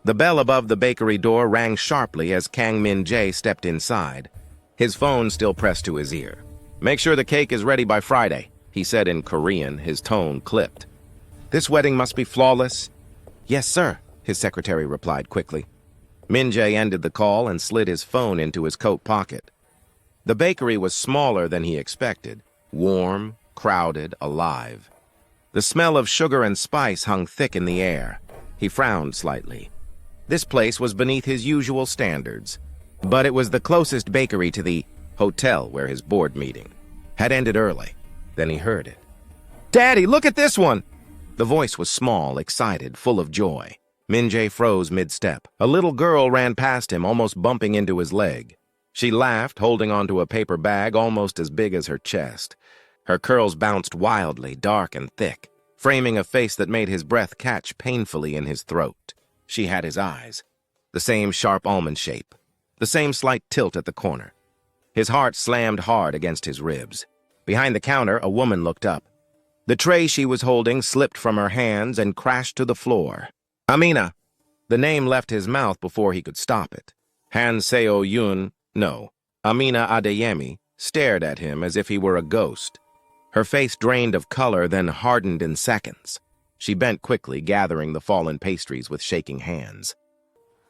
The bell above the bakery door rang sharply as Kang Min-Jae stepped inside, his phone still pressed to his ear. "Make sure the cake is ready by Friday," he said in Korean, his tone clipped. "This wedding must be flawless." "Yes, sir," his secretary replied quickly. Min-Jae ended the call and slid his phone into his coat pocket. The bakery was smaller than he expected, warm, crowded, alive. The smell of sugar and spice hung thick in the air. He frowned slightly. This place was beneath his usual standards, but it was the closest bakery to the hotel where his board meeting had ended early. Then he heard it. "Daddy, look at this one!" The voice was small, excited, full of joy. Min-Jae froze mid-step. A little girl ran past him, almost bumping into his leg. She laughed, holding onto a paper bag almost as big as her chest. Her curls bounced wildly, dark and thick, framing a face that made his breath catch painfully in his throat. She had his eyes, the same sharp almond shape, the same slight tilt at the corner. His heart slammed hard against his ribs. Behind the counter, a woman looked up. The tray she was holding slipped from her hands and crashed to the floor. "Amina!" The name left his mouth before he could stop it. Han Seo-yoon, no, Amina Adeyemi, stared at him as if he were a ghost. Her face drained of color, then hardened in seconds. She bent quickly, gathering the fallen pastries with shaking hands.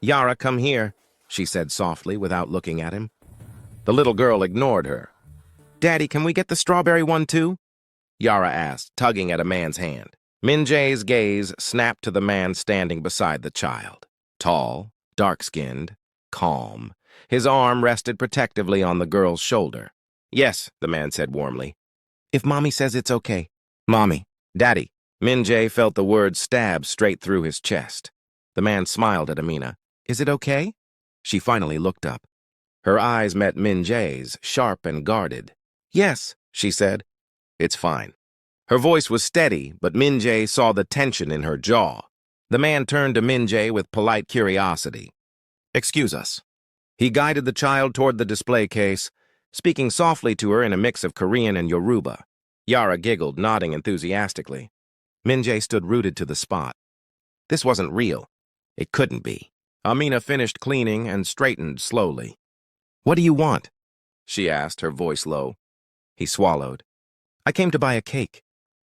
"Yara, come here," she said softly without looking at him. The little girl ignored her. "Daddy, can we get the strawberry one too?" Yara asked, tugging at a man's hand. Min-Jae's gaze snapped to the man standing beside the child. Tall, dark-skinned, calm. His arm rested protectively on the girl's shoulder. "Yes," the man said warmly. "If Mommy says it's okay." "Mommy." "Daddy." Min-Jae felt the word stab straight through his chest. The man smiled at Amina. "Is it okay?" She finally looked up. Her eyes met Min-Jae's, sharp and guarded. "Yes," she said. "It's fine." Her voice was steady, but Min-Jae saw the tension in her jaw. The man turned to Min-Jae with polite curiosity. "Excuse us." He guided the child toward the display case, speaking softly to her in a mix of Korean and Yoruba. Yara giggled, nodding enthusiastically. Min-Jae stood rooted to the spot. This wasn't real. It couldn't be. Amina finished cleaning and straightened slowly. "What do you want?" she asked, her voice low. He swallowed. "I came to buy a cake."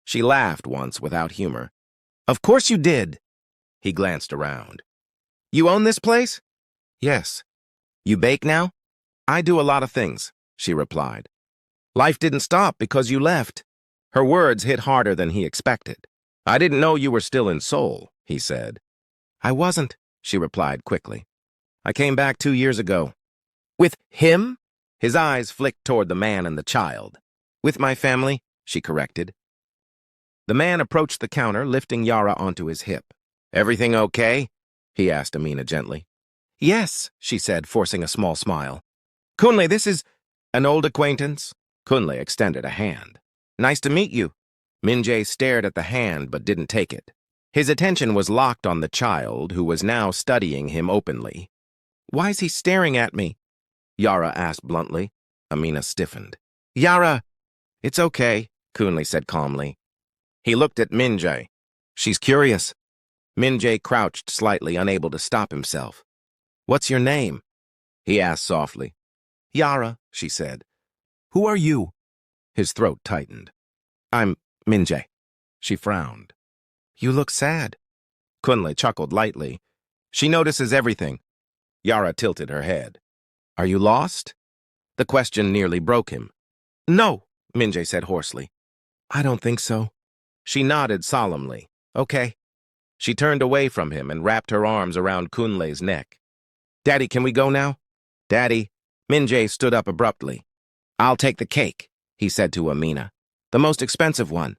She laughed once without humor. "Of course you did." He glanced around. "You own this place?" "Yes." "You bake now?" "I do a lot of things," she replied. "Life didn't stop because you left." Her words hit harder than he expected. "I didn't know you were still in Seoul," he said. "I wasn't," she replied quickly. "I came back 2 years ago." "With him?" His eyes flicked toward the man and the child. "With my family," she corrected. The man approached the counter, lifting Yara onto his hip. "Everything okay?" he asked Amina gently. "Yes," she said, forcing a small smile. "Kunle, this is an old acquaintance." Kunle extended a hand. "Nice to meet you." Min-Jae stared at the hand but didn't take it. His attention was locked on the child, who was now studying him openly. "Why is he staring at me?" Yara asked bluntly. Amina stiffened. "Yara!" "It's okay," Kunle said calmly. He looked at Min-Jae. "She's curious." Min-Jae crouched slightly, unable to stop himself. "What's your name?" he asked softly. "Yara," she said. "Who are you?" His throat tightened. "I'm Min-Jae." She frowned. "You look sad." Kunle chuckled lightly. "She notices everything." Yara tilted her head. "Are you lost?" The question nearly broke him. "No," Min-Jae said hoarsely. "I don't think so." She nodded solemnly. "Okay." She turned away from him and wrapped her arms around Kunle's neck. "Daddy, can we go now?" "Daddy." Min-Jae stood up abruptly. "I'll take the cake," he said to Amina. "The most expensive one."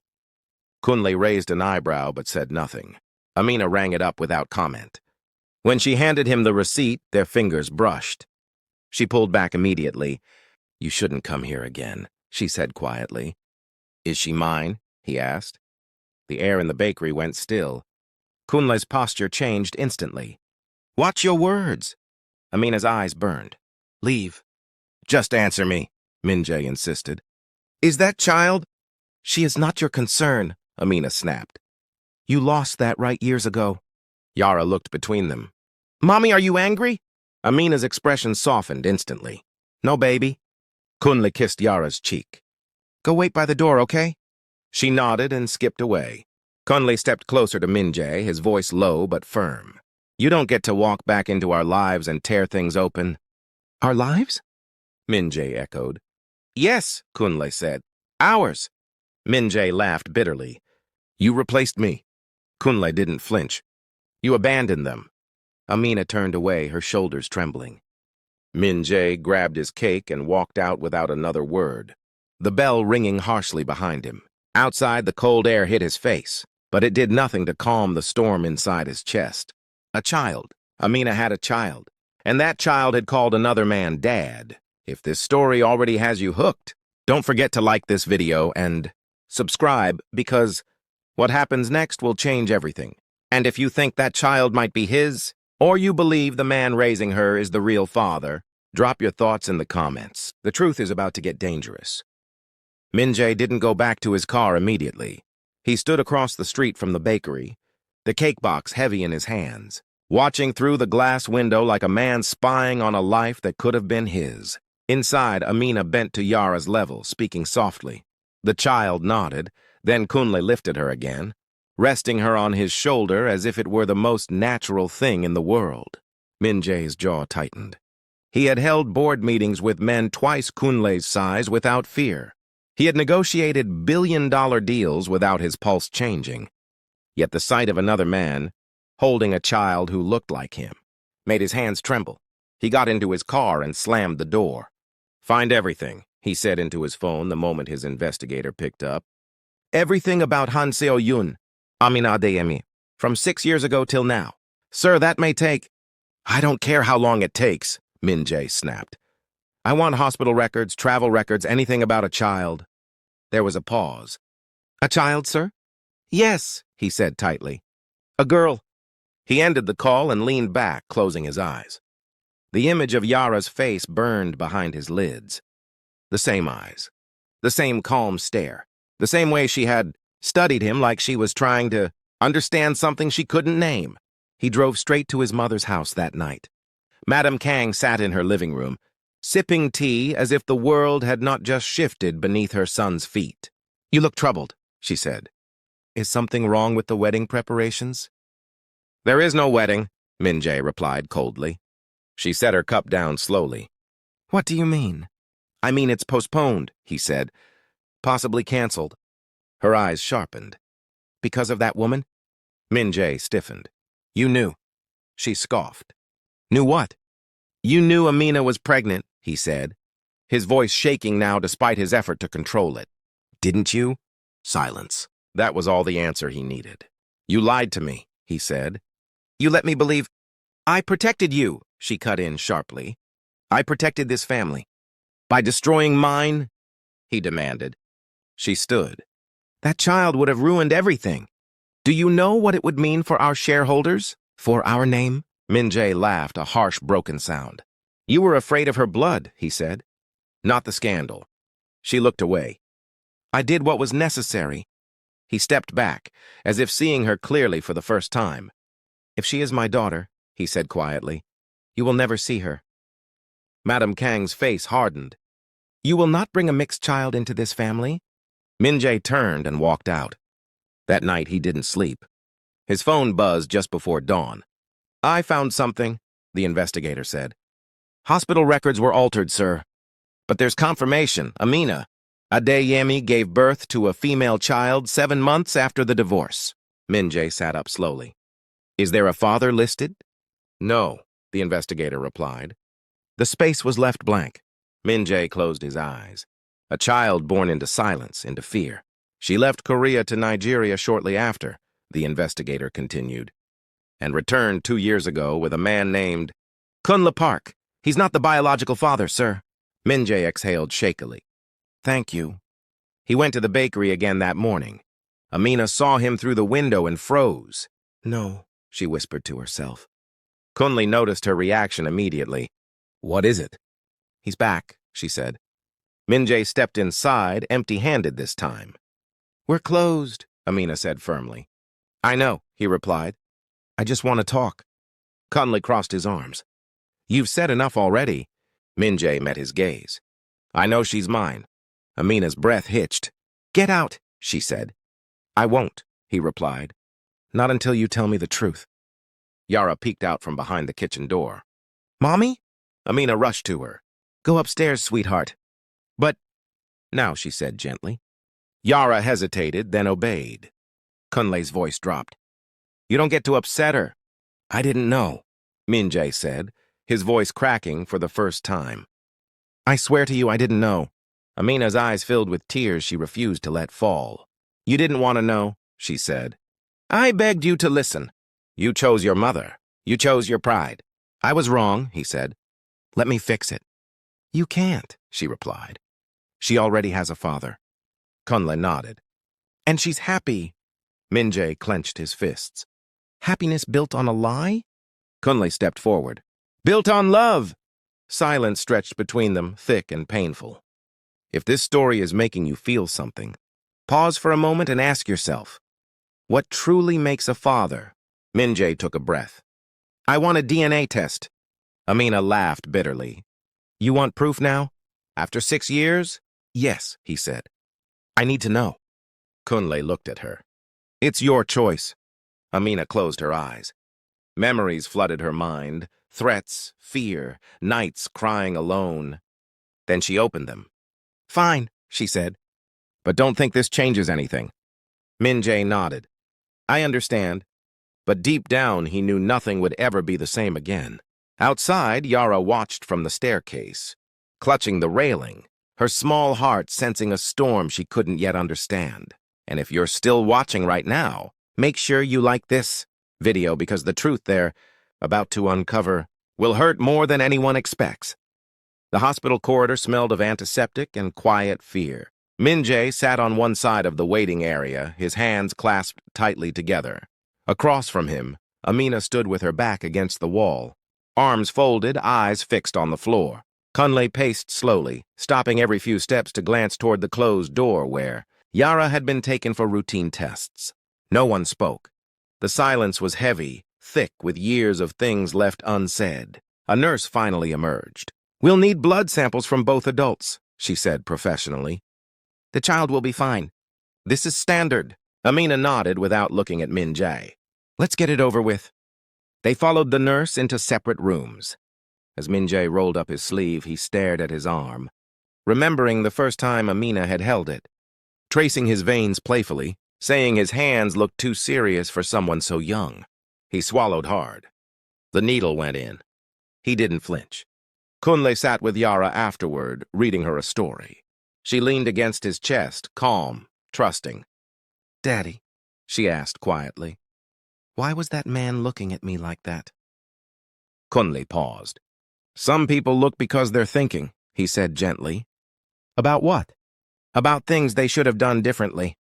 Kunle raised an eyebrow but said nothing. Amina rang it up without comment. When she handed him the receipt, their fingers brushed. She pulled back immediately. "You shouldn't come here again," she said quietly. "Is she mine?" he asked. The air in the bakery went still. Kunle's posture changed instantly. "Watch your words." Amina's eyes burned. "Leave." "Just answer me," Min-Jae insisted. "Is that child?" "She is not your concern," Amina snapped. "You lost that right years ago." Yara looked between them. Mommy, are you angry? Amina's expression softened instantly. No, baby. Kunle kissed Yara's cheek. Go wait by the door, okay? She nodded and skipped away. Kunle stepped closer to Min-Jae, his voice low but firm. You don't get to walk back into our lives and tear things open. Our lives? Min-Jae echoed. Yes, Kunle said. Ours. Min-Jae laughed bitterly. You replaced me. Kunle didn't flinch. You abandoned them. Amina turned away, her shoulders trembling. Min-Jae grabbed his cake and walked out without another word, the bell ringing harshly behind him. Outside, the cold air hit his face, but it did nothing to calm the storm inside his chest. A child. Amina had a child, and that child had called another man Dad. If this story already has you hooked, don't forget to like this video and subscribe, because what happens next will change everything. And if you think that child might be his, or you believe the man raising her is the real father, drop your thoughts in the comments. The truth is about to get dangerous. Min-Jae didn't go back to his car immediately. He stood across the street from the bakery, the cake box heavy in his hands, watching through the glass window like a man spying on a life that could have been his. Inside, Amina bent to Yara's level, speaking softly. The child nodded, then Kunle lifted her again, resting her on his shoulder as if it were the most natural thing in the world. Min-Jae's jaw tightened. He had held board meetings with men twice Kunle's size without fear. He had negotiated billion-dollar deals without his pulse changing. Yet the sight of another man, holding a child who looked like him, made his hands tremble. He got into his car and slammed the door. Find everything, he said into his phone the moment his investigator picked up. Everything about Han Seo-yun, Amina Adeyemi, from 6 years ago till now. Sir, that may take... I don't care how long it takes, Min-Jae snapped. I want hospital records, travel records, anything about a child. There was a pause. A child, sir? Yes, he said tightly. A girl. He ended the call and leaned back, closing his eyes. The image of Yara's face burned behind his lids. The same eyes. The same calm stare. The same way she had studied him like she was trying to understand something she couldn't name. He drove straight to his mother's house that night. Madame Kang sat in her living room, sipping tea as if the world had not just shifted beneath her son's feet. You look troubled, she said. Is something wrong with the wedding preparations? There is no wedding, Min-Jae replied coldly. She set her cup down slowly. What do you mean? I mean it's postponed, he said. Possibly canceled. Her eyes sharpened. Because of that woman? Min-Jae stiffened. You knew. She scoffed. Knew what? You knew Amina was pregnant, he said, his voice shaking now despite his effort to control it. Didn't you? Silence. That was all the answer he needed. You lied to me, he said. You let me believe... I protected you, she cut in sharply. I protected this family. By destroying mine, he demanded. She stood. That child would have ruined everything. Do you know what it would mean for our shareholders? For our name? Min-Jae laughed, a harsh, broken sound. You were afraid of her blood, he said. Not the scandal. She looked away. I did what was necessary. He stepped back, as if seeing her clearly for the first time. If she is my daughter, he said quietly, you will never see her. Madame Kang's face hardened. You will not bring a mixed child into this family? Min-Jae turned and walked out. That night he didn't sleep. His phone buzzed just before dawn. I found something, the investigator said. Hospital records were altered, sir. But there's confirmation. Amina Adeyemi gave birth to a female child 7 months after the divorce. Min-Jae sat up slowly. Is there a father listed? No, the investigator replied. The space was left blank. Min-Jae closed his eyes. A child born into silence, into fear. She left Korea to Nigeria shortly after, the investigator continued, and returned 2 years ago with a man named Kunle Park. He's not the biological father, sir. Min-Jae exhaled shakily. Thank you. He went to the bakery again that morning. Amina saw him through the window and froze. No, she whispered to herself. Kunle noticed her reaction immediately. What is it? He's back, she said. Min-Jae stepped inside, empty-handed this time. We're closed, Amina said firmly. I know, he replied. I just want to talk. Kunle crossed his arms. You've said enough already. Min-Jae met his gaze. I know she's mine. Amina's breath hitched. Get out, she said. I won't, he replied. Not until you tell me the truth. Yara peeked out from behind the kitchen door. Mommy? Amina rushed to her. Go upstairs, sweetheart. But, now, she said gently. Yara hesitated, then obeyed. Kunle's voice dropped. You don't get to upset her. I didn't know, Min-Jae said, his voice cracking for the first time. I swear to you I didn't know. Amina's eyes filled with tears she refused to let fall. You didn't want to know, she said. I begged you to listen. You chose your mother. You chose your pride. I was wrong, he said. Let me fix it. You can't, she replied. She already has a father. Kunle nodded. And she's happy. Min-Jae clenched his fists. Happiness built on a lie? Kunle stepped forward. Built on love! Silence stretched between them, thick and painful. If this story is making you feel something, pause for a moment and ask yourself, what truly makes a father? Min-Jae took a breath. I want a DNA test. Amina laughed bitterly. You want proof now? After 6 years? Yes, he said. I need to know. Kunle looked at her. It's your choice. Amina closed her eyes. Memories flooded her mind, threats, fear, nights crying alone. Then she opened them. Fine, she said. But don't think this changes anything. Min-Jae nodded. I understand. But deep down, he knew nothing would ever be the same again. Outside, Yara watched from the staircase, clutching the railing, her small heart sensing a storm she couldn't yet understand. And if you're still watching right now, make sure you like this video because the truth they're about to uncover will hurt more than anyone expects. The hospital corridor smelled of antiseptic and quiet fear. Min-Jae sat on one side of the waiting area, his hands clasped tightly together. Across from him, Amina stood with her back against the wall, arms folded, eyes fixed on the floor. Kunle paced slowly, stopping every few steps to glance toward the closed door where Yara had been taken for routine tests. No one spoke. The silence was heavy, thick with years of things left unsaid. A nurse finally emerged. We'll need blood samples from both adults, she said professionally. The child will be fine. This is standard. Amina nodded without looking at Min-Jae. Let's get it over with. They followed the nurse into separate rooms. As Min-Jae rolled up his sleeve, he stared at his arm, remembering the first time Amina had held it, tracing his veins playfully, saying his hands looked too serious for someone so young. He swallowed hard. The needle went in. He didn't flinch. Kunle sat with Yara afterward, reading her a story. She leaned against his chest, calm, trusting. Daddy, she asked quietly, why was that man looking at me like that? Kunle paused. Some people look because they're thinking, he said gently. About what? About things they should have done differently.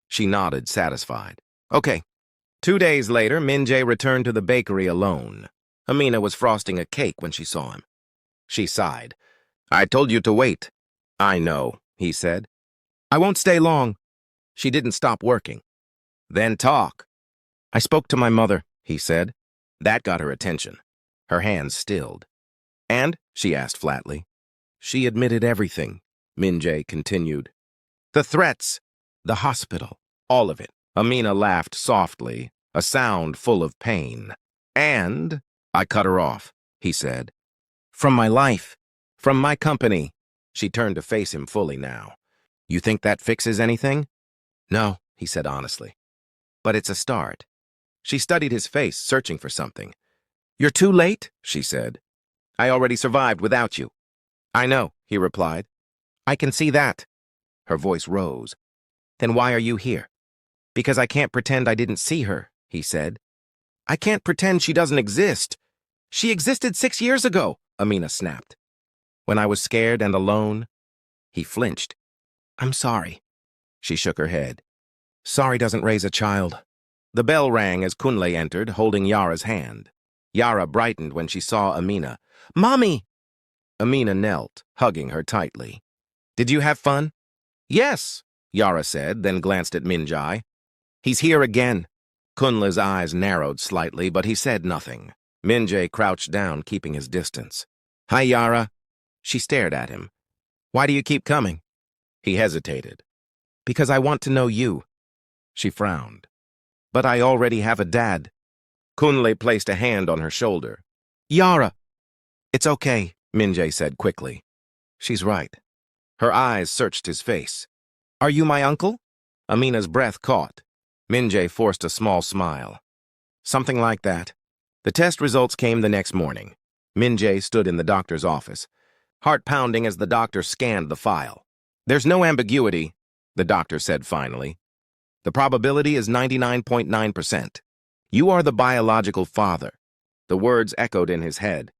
She nodded, satisfied. Okay. 2 days later, Min-Jae returned to the bakery alone. Amina was frosting a cake when she saw him. She sighed. I told you to wait. I know, he said. I won't stay long. She didn't stop working. Then talk. I spoke to my mother, he said. That got her attention. Her hands stilled. And? She asked flatly. She admitted everything, Min-Jae continued. The threats, the hospital, all of it. Amina laughed softly, a sound full of pain. And I cut her off, he said. From my life, from my company. She turned to face him fully now. You think that fixes anything? No, he said honestly. But it's a start. She studied his face, searching for something. You're too late, she said. I already survived without you. I know, he replied. I can see that. Her voice rose. Then why are you here? Because I can't pretend I didn't see her, he said. I can't pretend she doesn't exist. She existed 6 years ago, Amina snapped. When I was scared and alone, he flinched. I'm sorry. She shook her head. Sorry doesn't raise a child. The bell rang as Kunle entered, holding Yara's hand. Yara brightened when she saw Amina. Mommy! Amina knelt, hugging her tightly. Did you have fun? Yes, Yara said, then glanced at Min-Jae. He's here again. Kunle's eyes narrowed slightly, but he said nothing. Min-Jae crouched down, keeping his distance. Hi, Yara. She stared at him. Why do you keep coming? He hesitated. Because I want to know you. She frowned. But I already have a dad. Kunle placed a hand on her shoulder. Yara! It's okay, Min-Jae said quickly. She's right. Her eyes searched his face. Are you my uncle? Amina's breath caught. Min-Jae forced a small smile. Something like that. The test results came the next morning. Min-Jae stood in the doctor's office, heart pounding as the doctor scanned the file. There's no ambiguity, the doctor said finally. The probability is 99.9%. You are the biological father. The words echoed in his head.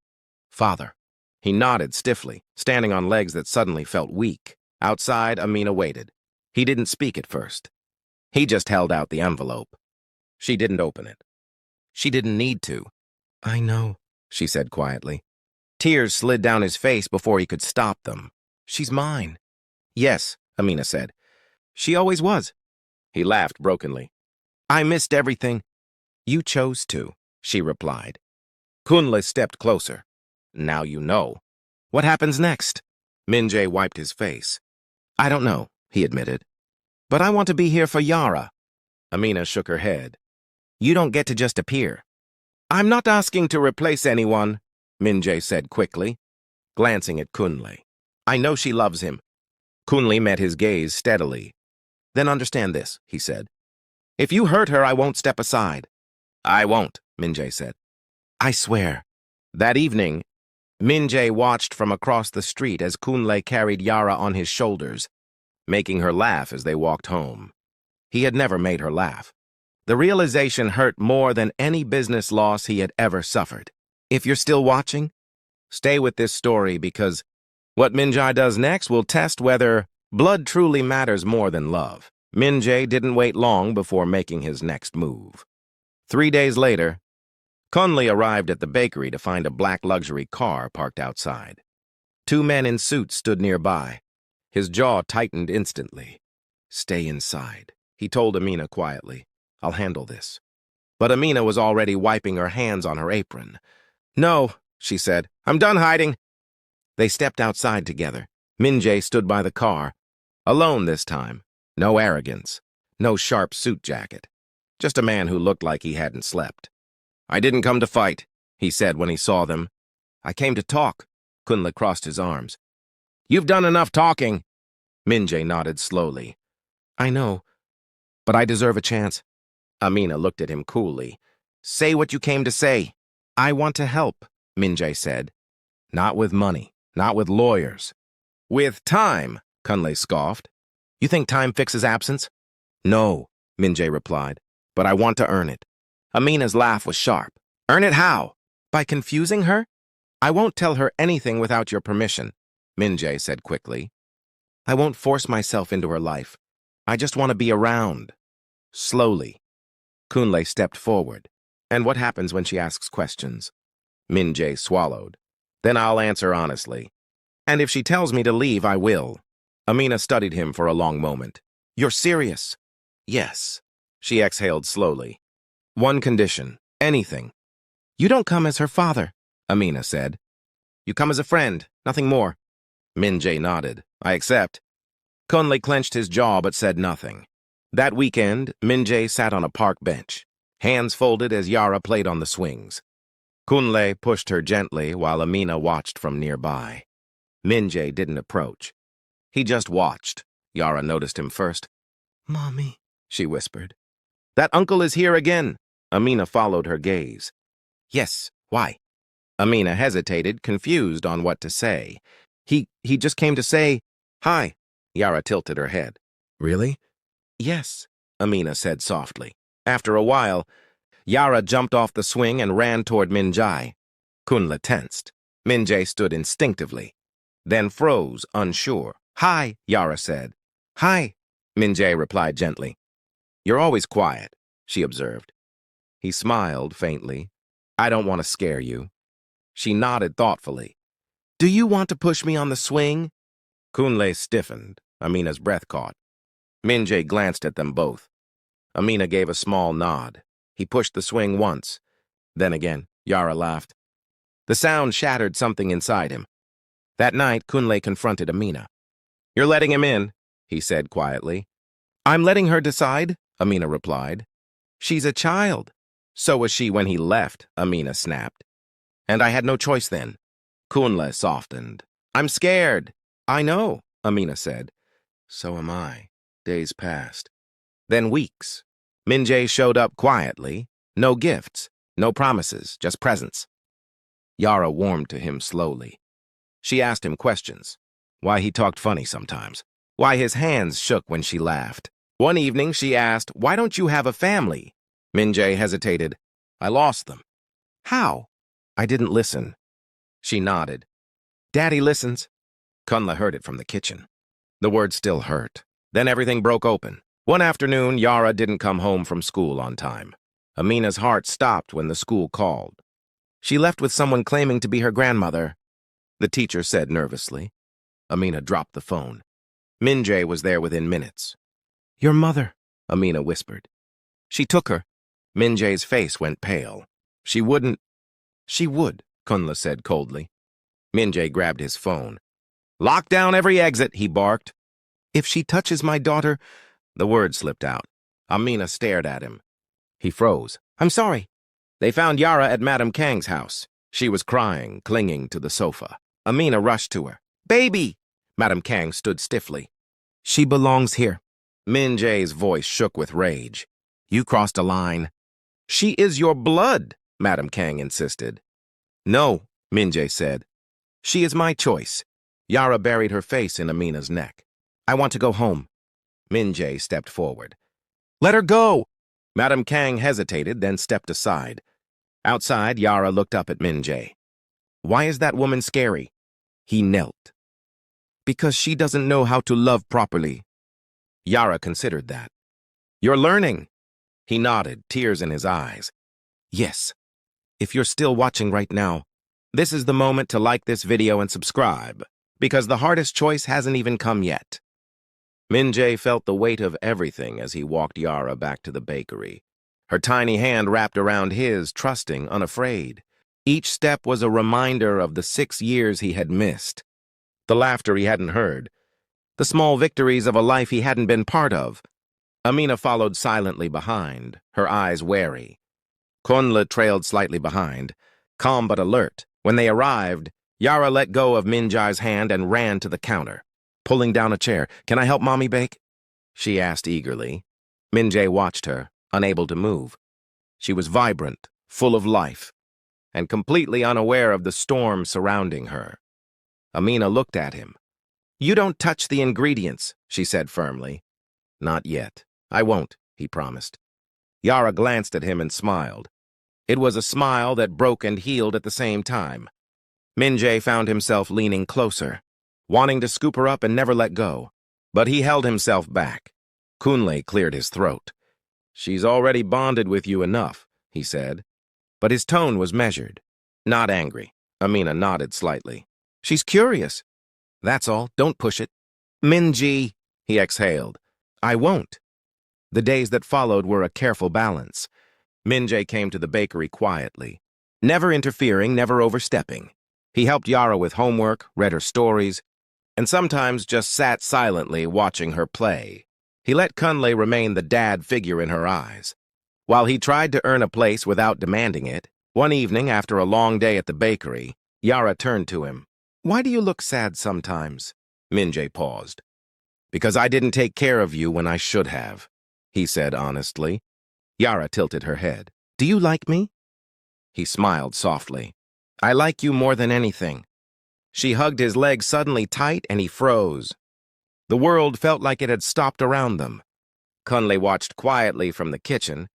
Father. He nodded stiffly, standing on legs that suddenly felt weak. Outside, Amina waited. He didn't speak at first. He just held out the envelope. She didn't open it. She didn't need to. I know, she said quietly. Tears slid down his face before he could stop them. She's mine. Yes, Amina said. She always was. He laughed brokenly. I missed everything. You chose to, she replied. Kunle stepped closer. Now you know. What happens next? Min-Jae wiped his face. I don't know, he admitted. But I want to be here for Yara. Amina shook her head. You don't get to just appear. I'm not asking to replace anyone, Min-Jae said quickly, glancing at Kunle. I know she loves him. Kunle met his gaze steadily. Then understand this, he said. If you hurt her, I won't step aside. I won't, Min-Jae said. I swear. That evening, Min-Jae watched from across the street as Kunle carried Yara on his shoulders, making her laugh as they walked home. He had never made her laugh. The realization hurt more than any business loss he had ever suffered. If you're still watching, stay with this story because what Min-Jae does next will test whether blood truly matters more than love. Min-Jae didn't wait long before making his next move. 3 days later, Kunle arrived at the bakery to find a black luxury car parked outside. 2 men in suits stood nearby. His jaw tightened instantly. Stay inside, he told Amina quietly. I'll handle this. But Amina was already wiping her hands on her apron. No, she said. I'm done hiding. They stepped outside together. Min-Jae stood by the car. Alone this time. No arrogance. No sharp suit jacket. Just a man who looked like he hadn't slept. I didn't come to fight, he said when he saw them. I came to talk. Kunle crossed his arms. You've done enough talking. Min-Jae nodded slowly. I know, but I deserve a chance. Amina looked at him coolly. Say what you came to say. I want to help, Min-Jae said. Not with money, not with lawyers. With time, Kunle scoffed. You think time fixes absence? No, Min-Jae replied, but I want to earn it. Amina's laugh was sharp. Earn it how? By confusing her? I won't tell her anything without your permission, Min-Jae said quickly. I won't force myself into her life. I just want to be around. Slowly. Kunle stepped forward. And what happens when she asks questions? Min-Jae swallowed. Then I'll answer honestly. And if she tells me to leave, I will. Amina studied him for a long moment. You're serious? Yes. She exhaled slowly. One condition. Anything. You don't come as her father, Amina said. You come as a friend, nothing more. Min-Jae nodded. I accept. Kunle clenched his jaw but said nothing. That weekend, Min-Jae sat on a park bench, hands folded as Yara played on the swings. Kunle pushed her gently while Amina watched from nearby. Min-Jae didn't approach. He just watched. Yara noticed him first. Mommy, she whispered. That uncle is here again. Amina followed her gaze. Yes, why? Amina hesitated, confused on what to say. He just came to say, hi. Yara tilted her head. Really? Yes, Amina said softly. After a while, Yara jumped off the swing and ran toward Min-Jae. Kunle tensed. Min-Jae stood instinctively, then froze, unsure. Hi, Yara said. Hi, Min-Jae replied gently. You're always quiet, she observed. He smiled faintly. I don't want to scare you. She nodded thoughtfully. Do you want to push me on the swing? Kunle stiffened. Amina's breath caught. Min-Jae glanced at them both. Amina gave a small nod. He pushed the swing once, then again. Yara laughed. The sound shattered something inside him. That night, Kunle confronted Amina. "You're letting him in," he said quietly. "I'm letting her decide," Amina replied. "She's a child." "So was she when he left," Amina snapped. "And I had no choice then." Kunle softened. "I'm scared." "I know," Amina said. "So am I." Days passed. Then weeks. Min-Jae showed up quietly. No gifts, no promises, just presence. Yara warmed to him slowly. She asked him questions. Why he talked funny sometimes. Why his hands shook when she laughed. One evening she asked, "Why don't you have a family?" Min-Jae hesitated. "I lost them." "How?" "I didn't listen." She nodded. "Daddy listens." Kunle heard it from the kitchen. The words still hurt. Then everything broke open. One afternoon, Yara didn't come home from school on time. Amina's heart stopped when the school called. "She left with someone claiming to be her grandmother," the teacher said nervously. Amina dropped the phone. Min-Jae was there within minutes. "Your mother," Amina whispered. "She took her." Min-Jae's face went pale. "She wouldn't." "She would," Kunle said coldly. Min-Jae grabbed his phone. "Lock down every exit," he barked. "If she touches my daughter—" The word slipped out. Amina stared at him. He froze. "I'm sorry." They found Yara at Madame Kang's house. She was crying, clinging to the sofa. Amina rushed to her. "Baby!" Madame Kang stood stiffly. "She belongs here." Min-Jae's voice shook with rage. "You crossed a line." "She is your blood," Madame Kang insisted. "No," Min-Jae said. "She is my choice." Yara buried her face in Amina's neck. "I want to go home." Min-Jae stepped forward. "Let her go!" Madame Kang hesitated, then stepped aside. Outside, Yara looked up at Min-Jae. "Why is that woman scary?" He knelt. "Because she doesn't know how to love properly." Yara considered that. "You're learning." He nodded, tears in his eyes. "Yes. If you're still watching right now, this is the moment to like this video and subscribe, because the hardest choice hasn't even come yet." Min-Jae felt the weight of everything as he walked Yara back to the bakery. Her tiny hand wrapped around his, trusting, unafraid. Each step was a reminder of the 6 years he had missed, the laughter he hadn't heard, the small victories of a life he hadn't been part of. Amina followed silently behind, her eyes wary. Kunle trailed slightly behind, calm but alert. When they arrived, Yara let go of Min-Jae's hand and ran to the counter. Pulling down a chair, "Can I help Mommy bake?" she asked eagerly. Min-Jae watched her, unable to move. She was vibrant, full of life, and completely unaware of the storm surrounding her. Amina looked at him. "You don't touch the ingredients," she said firmly. "Not yet. I won't," he promised. Yara glanced at him and smiled. It was a smile that broke and healed at the same time. Min-Jae found himself leaning closer, wanting to scoop her up and never let go. But he held himself back. Kunle cleared his throat. "She's already bonded with you enough," he said. But his tone was measured, not angry. Amina nodded slightly. "She's curious." "That's all. Don't push it." "Min-Jae," he exhaled. "I won't." The days that followed were a careful balance. Min-Jae came to the bakery quietly, never interfering, never overstepping. He helped Yara with homework, read her stories, and sometimes just sat silently watching her play. He let Kunle remain the dad figure in her eyes. While he tried to earn a place without demanding it, one evening after a long day at the bakery, Yara turned to him. "Why do you look sad sometimes?" Min-Jae paused. "Because I didn't take care of you when I should have," he said honestly. Yara tilted her head. "Do you like me?" He smiled softly. "I like you more than anything." She hugged his leg suddenly tight and he froze. The world felt like it had stopped around them. Kunle watched quietly from the kitchen,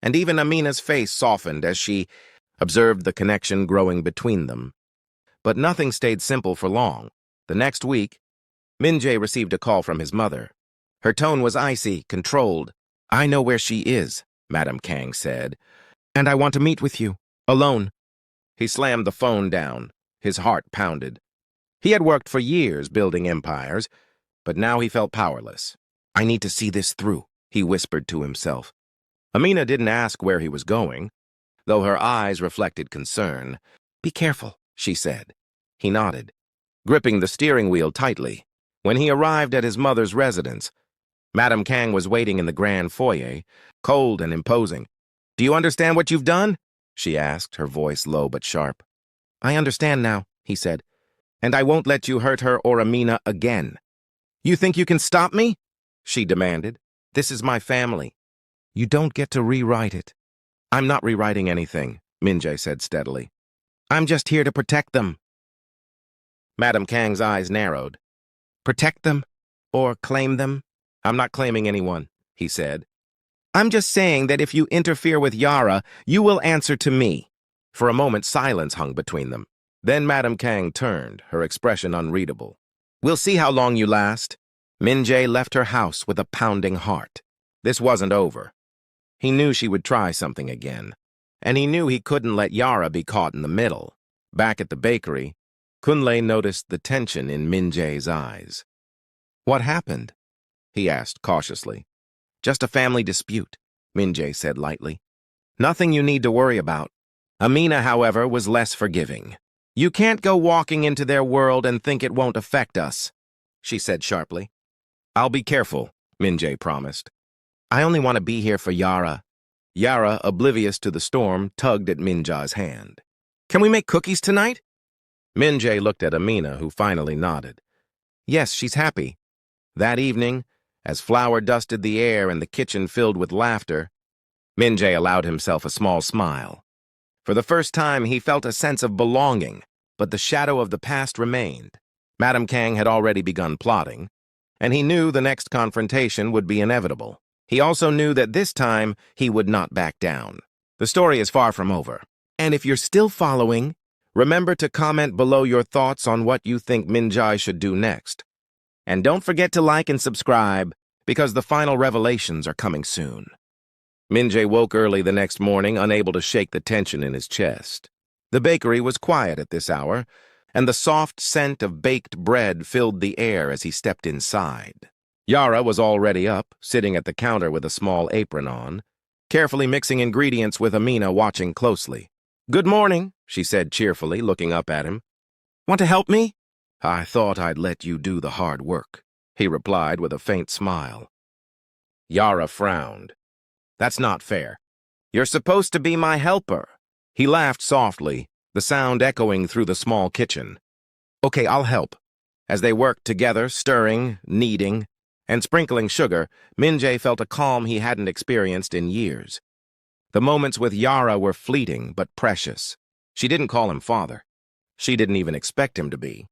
and even Amina's face softened as she observed the connection growing between them. But nothing stayed simple for long. The next week, Min-Jae received a call from his mother. Her tone was icy, controlled. "I know where she is," Madame Kang said, "and I want to meet with you, alone." He slammed the phone down. His heart pounded. He had worked for years building empires, but now he felt powerless. "I need to see this through," he whispered to himself. Amina didn't ask where he was going. though her eyes reflected concern. "Be careful," she said. He nodded, gripping the steering wheel tightly. When he arrived at his mother's residence, Madame Kang was waiting in the grand foyer, cold and imposing. "Do you understand what you've done?" she asked, her voice low but sharp. "I understand now," he said, "and I won't let you hurt her or Amina again." "You think you can stop me?" she demanded. "This is my family. You don't get to rewrite it." "I'm not rewriting anything," Min-Jae said steadily. "I'm just here to protect them." Madame Kang's eyes narrowed. "Protect them? Or claim them?" "I'm not claiming anyone," he said. "I'm just saying that if you interfere with Yara, you will answer to me." For a moment, silence hung between them. Then Madame Kang turned, her expression unreadable. "We'll see how long you last." Min-Jae left her house with a pounding heart. This wasn't over. He knew she would try something again, and he knew he couldn't let Yara be caught in the middle. Back at the bakery, Kunle noticed the tension in Min-Jae's eyes. "What happened?" he asked cautiously. "Just a family dispute," Min-Jae said lightly. "Nothing you need to worry about." Amina, however, was less forgiving. "You can't go walking into their world and think it won't affect us," she said sharply. "I'll be careful," Min-Jae promised. "I only want to be here for Yara." Yara, oblivious to the storm, tugged at Min-Jae's hand. "Can we make cookies tonight?" Min-Jae looked at Amina, who finally nodded. Yes, she's happy. That evening, as flour dusted the air and the kitchen filled with laughter, Min-Jae allowed himself a small smile. For the first time, he felt a sense of belonging, but the shadow of the past remained. Madame Kang had already begun plotting, and he knew the next confrontation would be inevitable. He also knew that this time he would not back down. The story is far from over. And if you're still following, remember to comment below your thoughts on what you think Min-Jae should do next. And don't forget to like and subscribe, because the final revelations are coming soon. Min-Jae woke early the next morning, unable to shake the tension in his chest. The bakery was quiet at this hour, and the soft scent of baked bread filled the air as he stepped inside. Yara was already up, sitting at the counter with a small apron on, carefully mixing ingredients with Amina watching closely. "Good morning," she said cheerfully, looking up at him. "Want to help me?" "I thought I'd let you do the hard work," he replied with a faint smile. Yara frowned. "That's not fair. You're supposed to be my helper." He laughed softly, the sound echoing through the small kitchen. "Okay, I'll help." As they worked together, stirring, kneading, and sprinkling sugar, Min-Jae felt a calm he hadn't experienced in years. The moments with Yara were fleeting but precious. She didn't call him father. She didn't even expect him to be.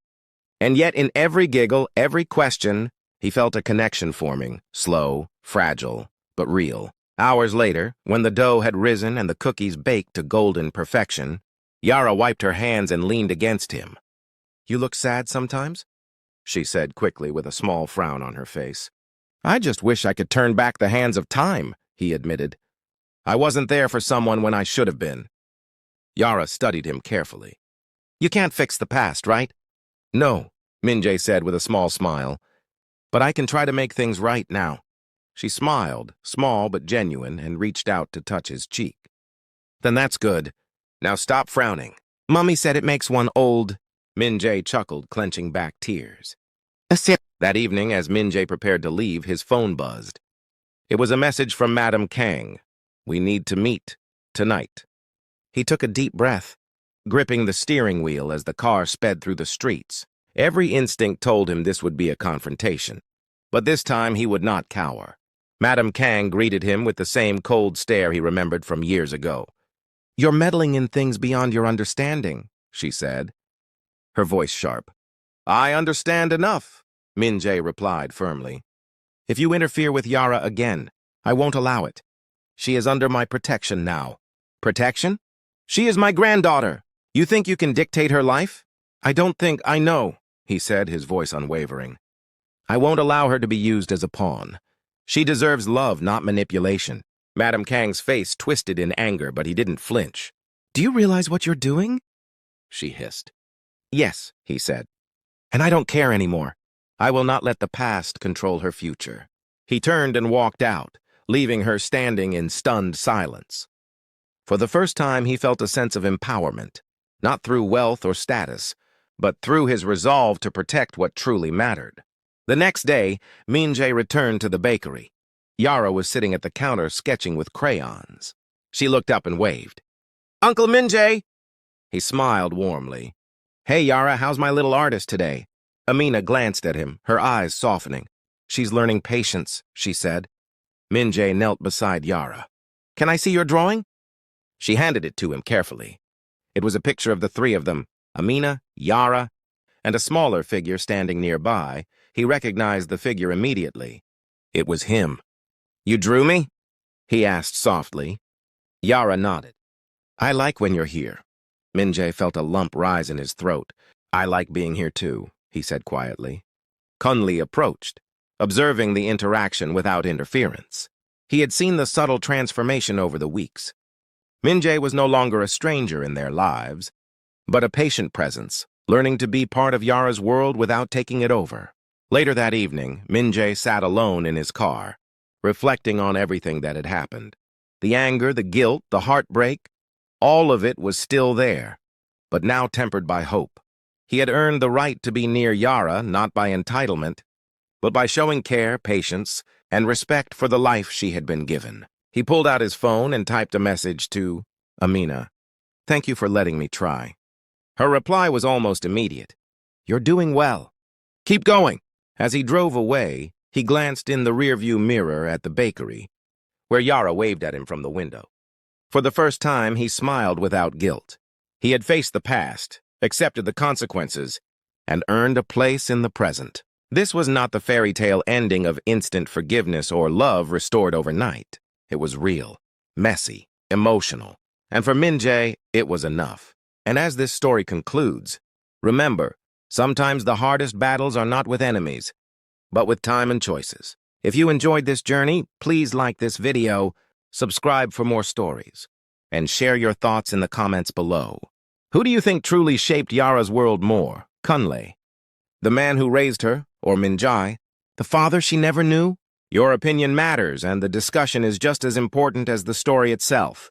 And yet in every giggle, every question, he felt a connection forming, slow, fragile, but real. Hours later, when the dough had risen and the cookies baked to golden perfection, Yara wiped her hands and leaned against him. "You look sad sometimes?" she said quickly with a small frown on her face. "I just wish I could turn back the hands of time," he admitted. "I wasn't there for someone when I should have been." Yara studied him carefully. "You can't fix the past, right?" "No," Min-Jae said with a small smile. "But I can try to make things right now." She smiled, small but genuine, and reached out to touch his cheek. "Then that's good. Now stop frowning. Mummy said it makes one old." Min-Jae chuckled, clenching back tears. That evening, as Min-Jae prepared to leave, his phone buzzed. It was a message from Madame Kang. "We need to meet tonight." He took a deep breath, gripping the steering wheel as the car sped through the streets. Every instinct told him this would be a confrontation. But this time he would not cower. Madame Kang greeted him with the same cold stare he remembered from years ago. "You're meddling in things beyond your understanding," she said, her voice sharp. "I understand enough," Min-Jae replied firmly. "If you interfere with Yara again, I won't allow it. She is under my protection now." "Protection? She is my granddaughter. You think you can dictate her life?" "I don't think I know," he said, his voice unwavering. "I won't allow her to be used as a pawn. She deserves love, not manipulation." Madame Kang's face twisted in anger, but he didn't flinch. "Do you realize what you're doing?" she hissed. "Yes," he said. "And I don't care anymore. I will not let the past control her future." He turned and walked out, leaving her standing in stunned silence. For the first time, he felt a sense of empowerment, not through wealth or status, but through his resolve to protect what truly mattered. The next day, Min-Jae returned to the bakery. Yara was sitting at the counter sketching with crayons. She looked up and waved. "Uncle Min-Jae!" He smiled warmly. "Hey, Yara, how's my little artist today?" Amina glanced at him, her eyes softening. "She's learning patience," she said. Min-Jae knelt beside Yara. "Can I see your drawing?" She handed it to him carefully. It was a picture of the three of them, Amina, Yara, and a smaller figure standing nearby. He recognized the figure immediately. It was him. "You drew me?" he asked softly. Yara nodded. "I like when you're here." Min-Jae felt a lump rise in his throat. "I like being here too," he said quietly. Kunli approached, observing the interaction without interference. He had seen the subtle transformation over the weeks. Min-Jae was no longer a stranger in their lives, but a patient presence, learning to be part of Yara's world without taking it over. Later that evening, Min-Jae sat alone in his car, reflecting on everything that had happened. The anger, the guilt, the heartbreak, all of it was still there, but now tempered by hope. He had earned the right to be near Yara, not by entitlement, but by showing care, patience, and respect for the life she had been given. He pulled out his phone and typed a message to Amina. "Thank you for letting me try." Her reply was almost immediate. "You're doing well. Keep going." As he drove away, he glanced in the rearview mirror at the bakery, where Yara waved at him from the window. For the first time, he smiled without guilt. He had faced the past, accepted the consequences, and earned a place in the present. This was not the fairy tale ending of instant forgiveness or love restored overnight. It was real, messy, emotional, and for Min-Jae, it was enough. And as this story concludes, remember, sometimes the hardest battles are not with enemies, but with time and choices. If you enjoyed this journey, please like this video, subscribe for more stories, and share your thoughts in the comments below. Who do you think truly shaped Yara's world more, Kunle, the man who raised her, or Min-Jae, the father she never knew? Your opinion matters, and the discussion is just as important as the story itself.